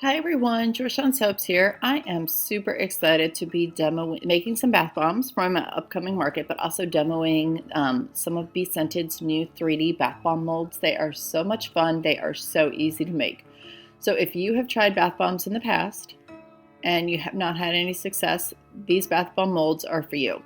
Hi everyone, Georgetown Soaps here. I am super excited to be making some bath bombs for my upcoming market, but also demoing some of BeScented's new 3D bath bomb molds. They are so much fun. They are so easy to make. So if you have tried bath bombs in the past and you have not had any success, these bath bomb molds are for you.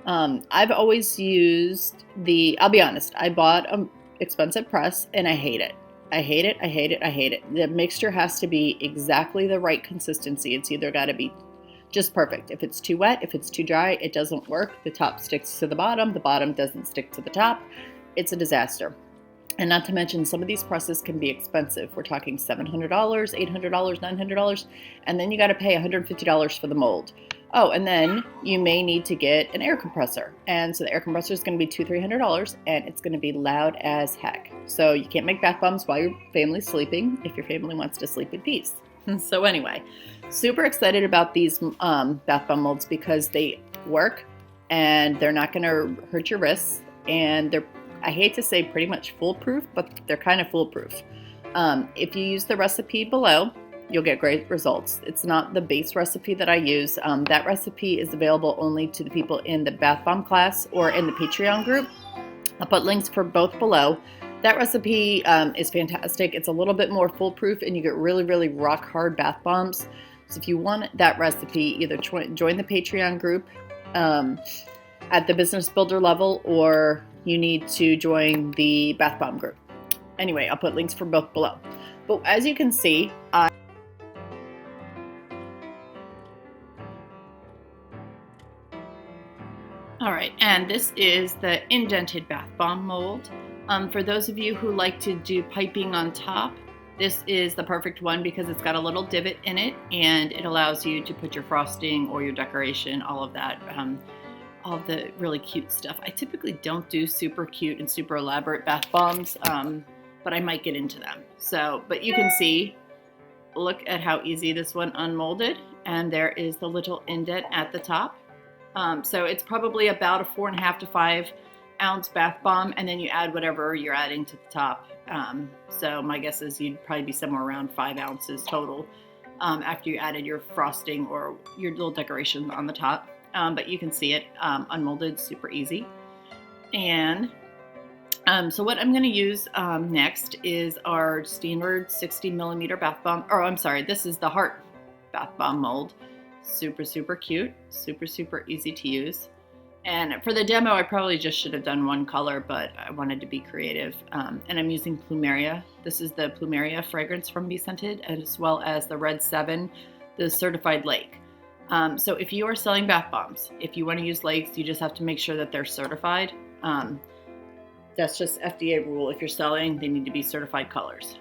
I've always used I'll be honest, I bought an expensive press and I hate it. I hate it, I hate it, I hate it. The mixture has to be exactly the right consistency. It's either got to be just perfect. If it's too wet, if it's too dry, it doesn't work. The top sticks to the bottom doesn't stick to the top. It's a disaster. And not to mention, some of these presses can be expensive. We're talking $700, $800, $900, and then you got to pay $150 for the mold. Oh, and then you may need to get an air compressor. And so the air compressor is going to be $200-$300, and it's going to be loud as heck. So you can't make bath bombs while your family's sleeping if your family wants to sleep in peace. So anyway, super excited about these bath bomb molds because they work and they're not going to hurt your wrists, and they're, I hate to say pretty much foolproof, but they're kind of foolproof. If you use the recipe below, you'll get great results. It's not the base recipe that I use. That recipe is available only to the people in the bath bomb class or in the Patreon group. I'll put links for both below. That recipe is fantastic. It's a little bit more foolproof and you get really, really rock hard bath bombs. So if you want that recipe, either join the Patreon group at the business builder level, or you need to join the bath bomb group. Anyway, I'll put links for both below. But as you can see, all right, and this is the indented bath bomb mold. For those of you who like to do piping on top, this is the perfect one because it's got a little divot in it and it allows you to put your frosting or your decoration, all of that, all of the really cute stuff. I typically don't do super cute and super elaborate bath bombs, but I might get into them. So, but you can see, look at how easy this one unmolded, and there is the little indent at the top. So it's probably about a 4.5 to 5 ounce bath bomb, and then you add whatever you're adding to the top. So my guess is you'd probably be somewhere around 5 ounces total after you added your frosting or your little decoration on the top. But you can see it unmolded, super easy. And so what I'm going to use next is our standard 60 millimeter bath bomb, or I'm sorry, this is the heart bath bomb mold. Super, super cute, super, super easy to use. And for the demo, I probably just should have done one color, but I wanted to be creative. And I'm using Plumeria. This is the Plumeria fragrance from BeScented, as well as the Red 7, the certified lake. So if you are selling bath bombs, if you want to use lakes, you just have to make sure that they're certified. That's just FDA rule. If you're selling, they need to be certified colors.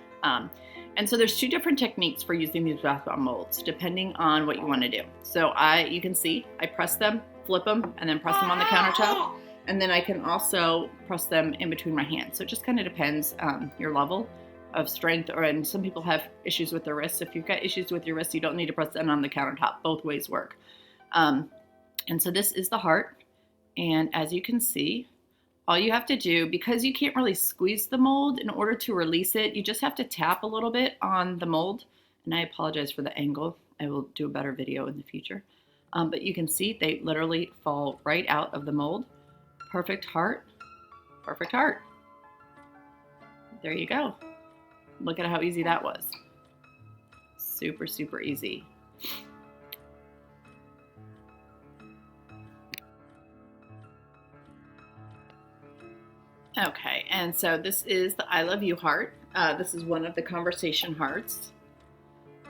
And so there's two different techniques for using these bath bomb molds, depending on what you want to do. So you can see, I press them, flip them, and then press them on the countertop. And then I can also press them in between my hands. So it just kind of depends your level of strength, and some people have issues with their wrists. If you've got issues with your wrists, you don't need to press them on the countertop. Both ways work. And so this is the heart. And as you can see, all you have to do, because you can't really squeeze the mold, in order to release it, you just have to tap a little bit on the mold. And I apologize for the angle. I will do a better video in the future. But you can see they literally fall right out of the mold. Perfect heart, perfect heart. There you go. Look at how easy that was. Super, super easy. Okay, and so this is the I love you heart. This is one of the conversation hearts.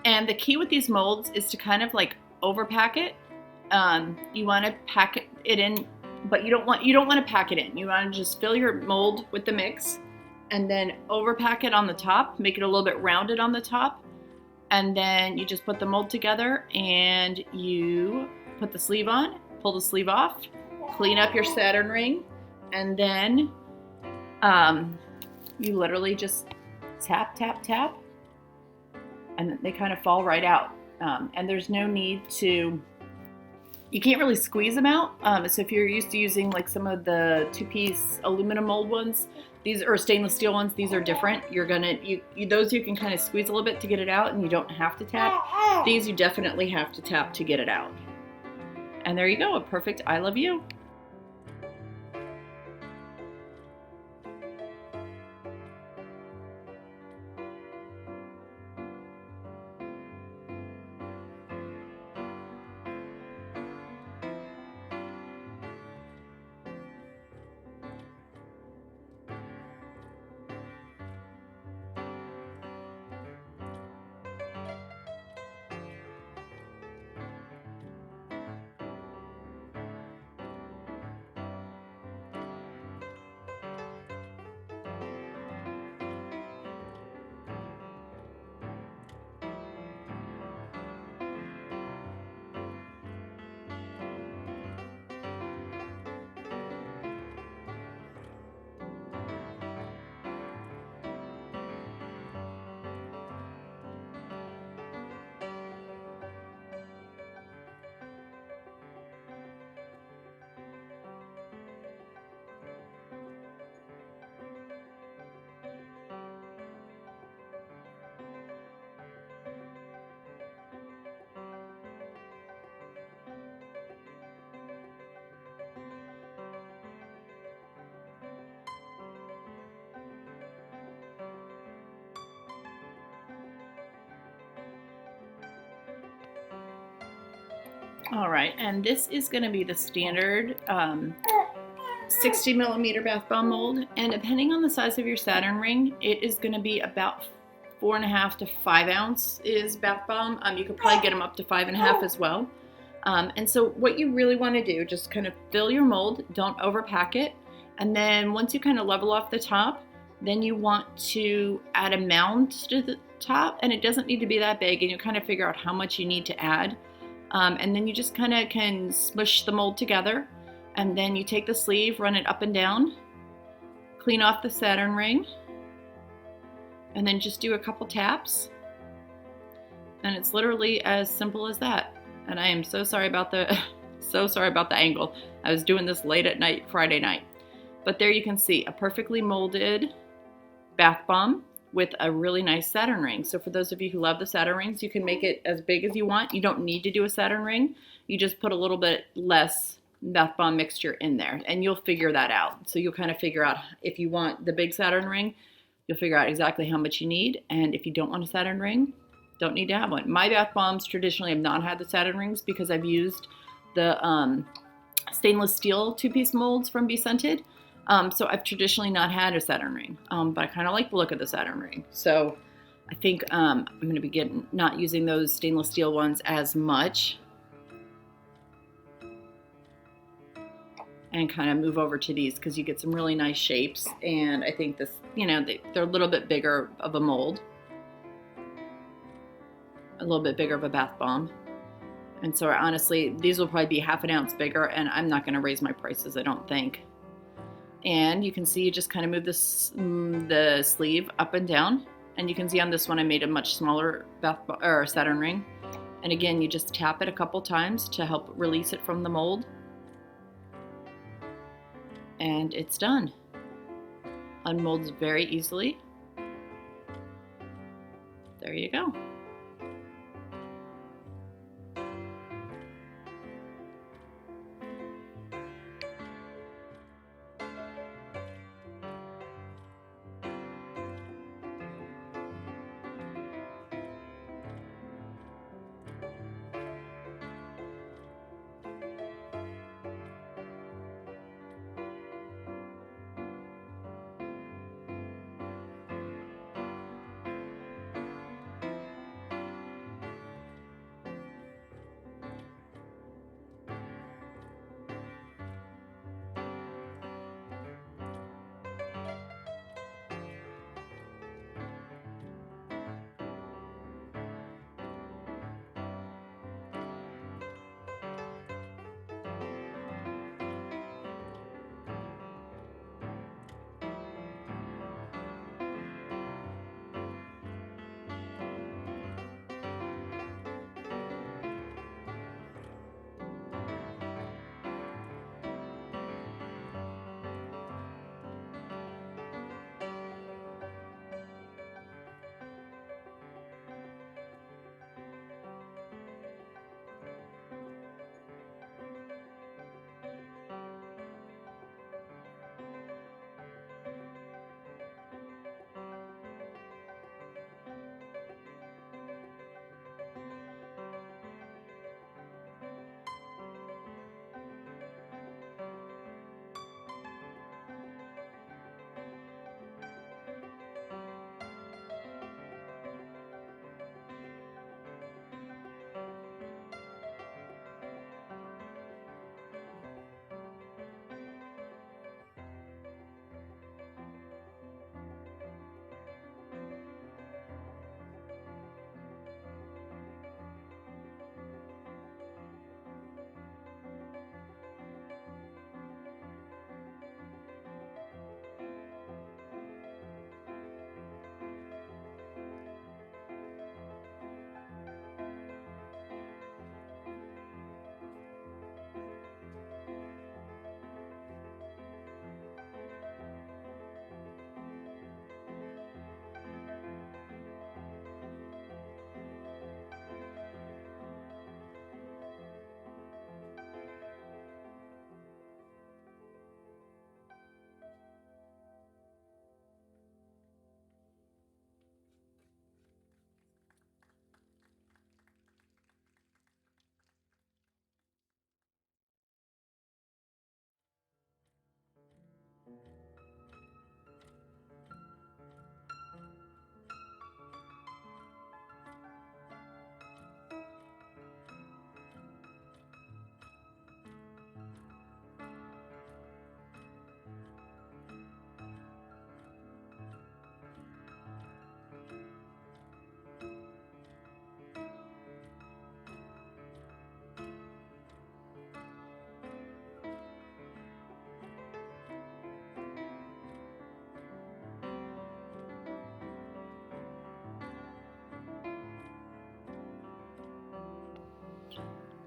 And the key with these molds is to kind of like overpack it. You want to pack it in, but you don't want to pack it in. You want to just fill your mold with the mix and then overpack it on the top, make it a little bit rounded on the top. And then you just put the mold together and you put the sleeve on, pull the sleeve off, clean up your Saturn ring, and then you literally just tap, tap, tap, and they kind of fall right out. And there's no need to, You can't really squeeze them out. So if you're used to using like some of the two-piece aluminum mold ones, these are stainless steel ones. These are different. Those you can kind of squeeze a little bit to get it out, and you don't have to tap. These you definitely have to tap to get it out. And there you go, a perfect I love you. All right, and this is going to be the standard 60 millimeter bath bomb mold, and depending on the size of your Saturn ring, it is going to be about 4.5 to 5 ounce is bath bomb. You could probably get them up to 5.5 as well. And so what you really want to do, just kind of fill your mold, don't overpack it, and then once you kind of level off the top, then you want to add a mound to the top, and it doesn't need to be that big, and you kind of figure out how much you need to add. And then you just kind of can smush the mold together, and then you take the sleeve, run it up and down, clean off the Saturn ring, and then just do a couple taps. And it's literally as simple as that. And I am so sorry about the angle. I was doing this late at night, Friday night. But there you can see a perfectly molded bath bomb with a really nice Saturn ring. So for those of you who love the Saturn rings, you can make it as big as you want. You don't need to do a Saturn ring. You just put a little bit less bath bomb mixture in there, and you'll figure that out. So you'll kind of figure out if you want the big Saturn ring, you'll figure out exactly how much you need. And if you don't want a Saturn ring, don't need to have one. My bath bombs traditionally have not had the Saturn rings because I've used the stainless steel two-piece molds from BeScented. So I've traditionally not had a Saturn ring, but I kind of like the look of the Saturn ring. So I think I'm going to be not using those stainless steel ones as much, and kind of move over to these because you get some really nice shapes. And I think this, they're a little bit bigger of a mold, a little bit bigger of a bath bomb. And so honestly, these will probably be half an ounce bigger, and I'm not going to raise my prices, I don't think. And you can see you just kind of move this, the sleeve up and down. And you can see on this one I made a much smaller Saturn ring. And again, you just tap it a couple times to help release it from the mold. And it's done. Unmolds very easily. There you go.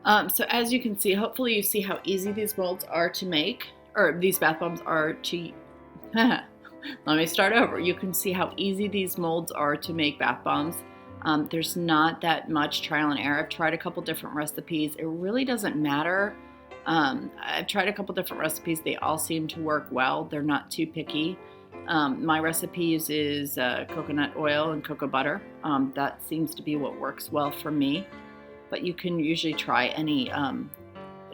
So as you can see, hopefully you see how easy these molds are to make, or these bath bombs are to, let me start over. You can see how easy these molds are to make bath bombs. There's not that much trial and error. I've tried a couple different recipes. It really doesn't matter. I've tried a couple different recipes. They all seem to work well. They're not too picky. My recipe uses coconut oil and cocoa butter. That seems to be what works well for me. But you can usually try any,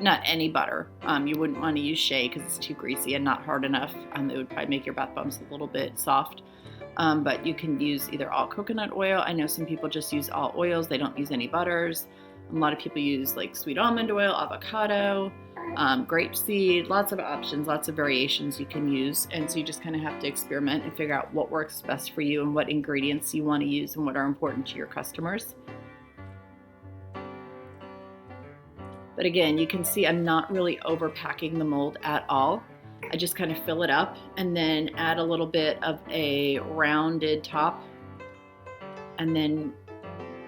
not any butter. You wouldn't want to use shea because it's too greasy and not hard enough. It would probably make your bath bombs a little bit soft. But you can use either all coconut oil. I know some people just use all oils. They don't use any butters. A lot of people use like sweet almond oil, avocado, grapeseed, lots of options, lots of variations you can use. And so you just kind of have to experiment and figure out what works best for you and what ingredients you want to use and what are important to your customers. But again, you can see I'm not really overpacking the mold at all. I just kind of fill it up and then add a little bit of a rounded top and then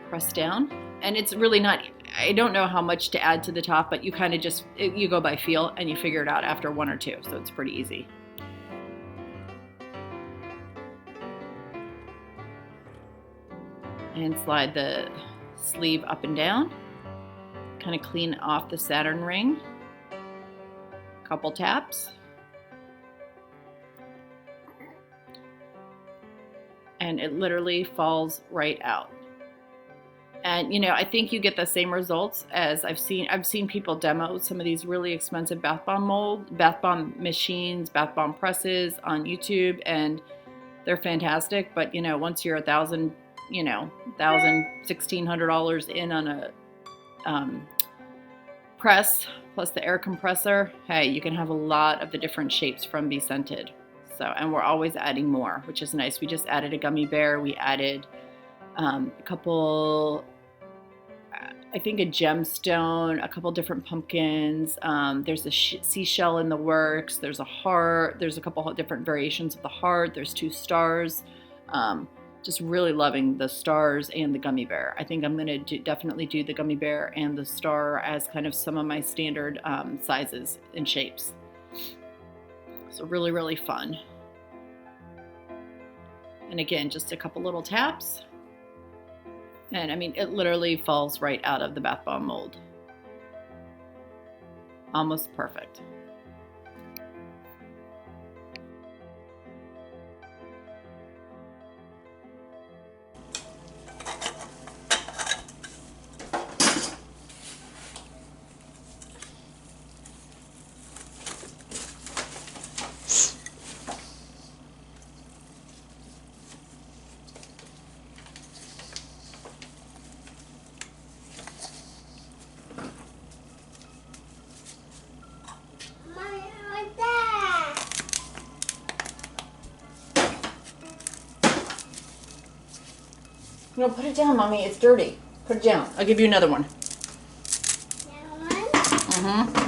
press down. And it's really not, I don't know how much to add to the top, but you kind of just, you go by feel and you figure it out after one or two. So it's pretty easy. And slide the sleeve up and down. Kind of clean off the Saturn ring. Couple taps. And it literally falls right out. And you know, I think you get the same results as I've seen people demo some of these really expensive bath bomb machines, bath bomb presses on YouTube, and they're fantastic. But you know, once you're $1,600 in on a press plus the air compressor, hey, you can have a lot of the different shapes from BeScented. So, and we're always adding more, which is nice. We just added a gummy bear. We added a couple, I think a gemstone, a couple different pumpkins. There's a seashell in the works. There's a heart. There's a couple of different variations of the heart. There's 2 stars. Just really loving the stars and the gummy bear. I think I'm going to definitely do the gummy bear and the star as kind of some of my standard sizes and shapes. So really, really fun. And again, just a couple little taps. And I mean, it literally falls right out of the bath bomb mold. Almost perfect. No, put it down, Mommy. It's dirty. Put it down. I'll give you another one. Mm-hmm.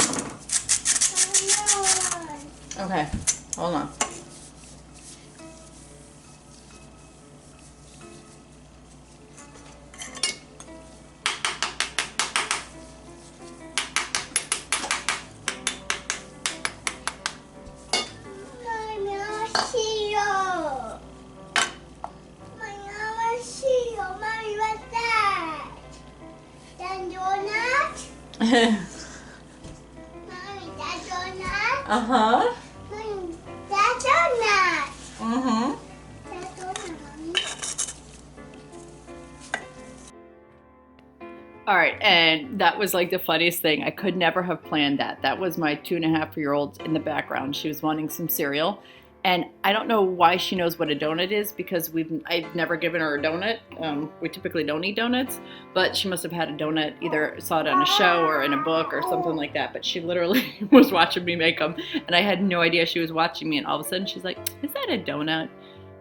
Okay. Hold on. Mommy, that donut? Uh-huh. Mommy, that donut? Mm-hmm. That donut, Mommy. All right, and that was like the funniest thing. I could never have planned that. That was my 2.5-year-old in the background. She was wanting some cereal. And I don't know why she knows what a donut is because I've never given her a donut. We typically don't eat donuts, but she must have had a donut, either saw it on a show or in a book or something like that. But she literally was watching me make them, and I had no idea she was watching me. And all of a sudden she's like, "Is that a donut?"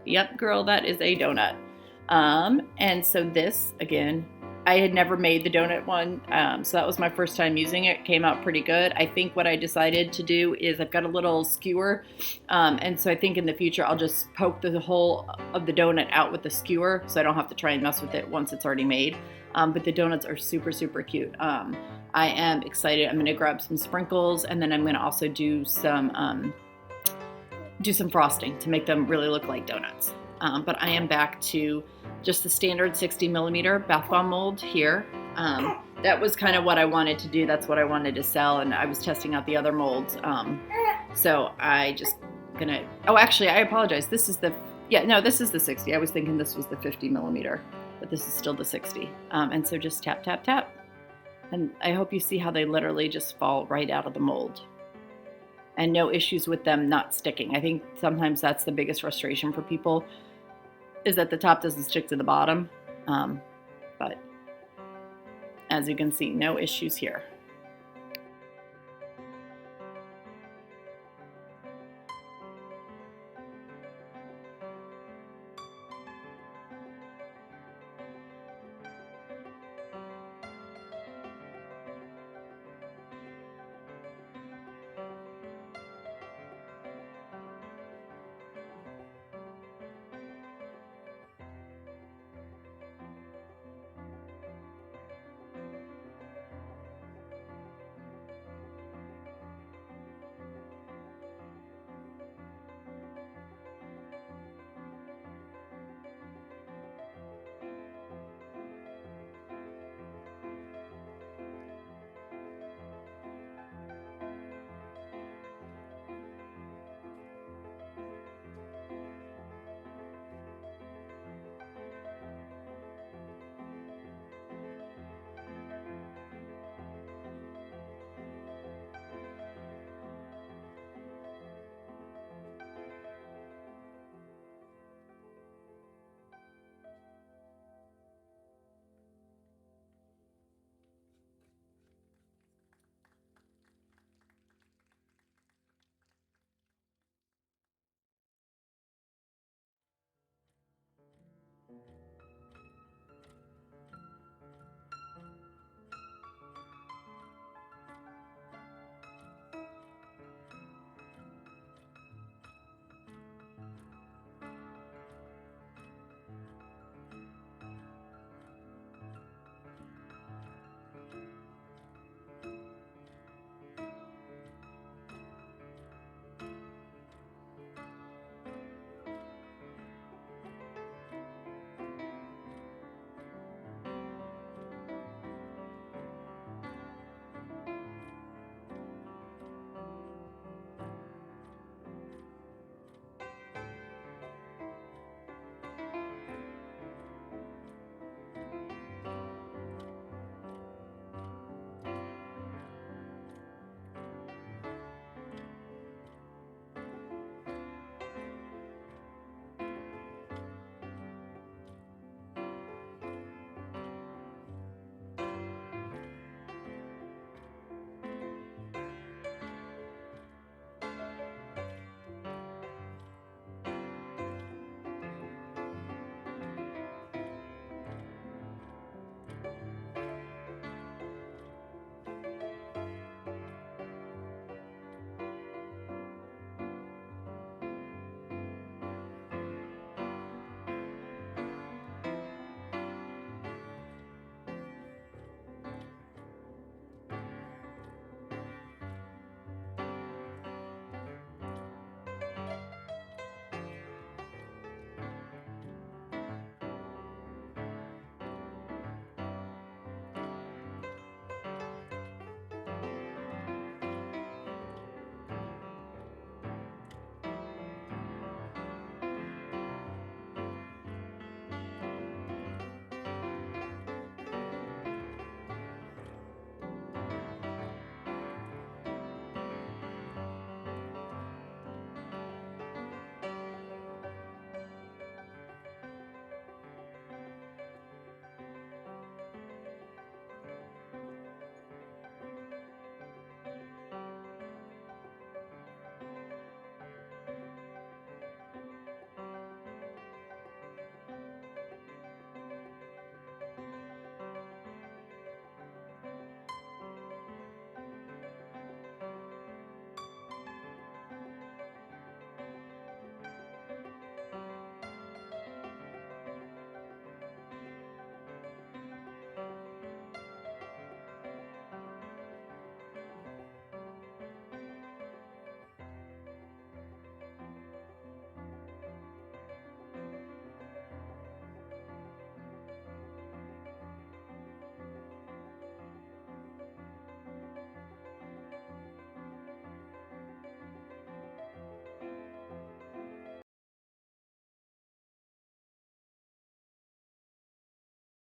Yep, girl, that is a donut. And so this, again, I had never made the donut one, so that was my first time using it. It came out pretty good. I think what I decided to do is I've got a little skewer, and so I think in the future I'll just poke the whole of the donut out with the skewer so I don't have to try and mess with it once it's already made. But the donuts are super, super cute. I am excited. I'm going to grab some sprinkles, and then I'm going to also do some frosting to make them really look like donuts. But I am back to just the standard 60 millimeter bath bomb mold here. That was kind of what I wanted to do. That's what I wanted to sell, and I was testing out the other molds. So I just gonna, oh, actually, I apologize. This is the, yeah, no, this is the 60. I was thinking this was the 50 millimeter, but this is still the 60. And so just tap, tap, tap. And I hope you see how they literally just fall right out of the mold. And no issues with them not sticking. I think sometimes that's the biggest frustration for people, is that the top doesn't stick to the bottom. But as you can see, no issues here.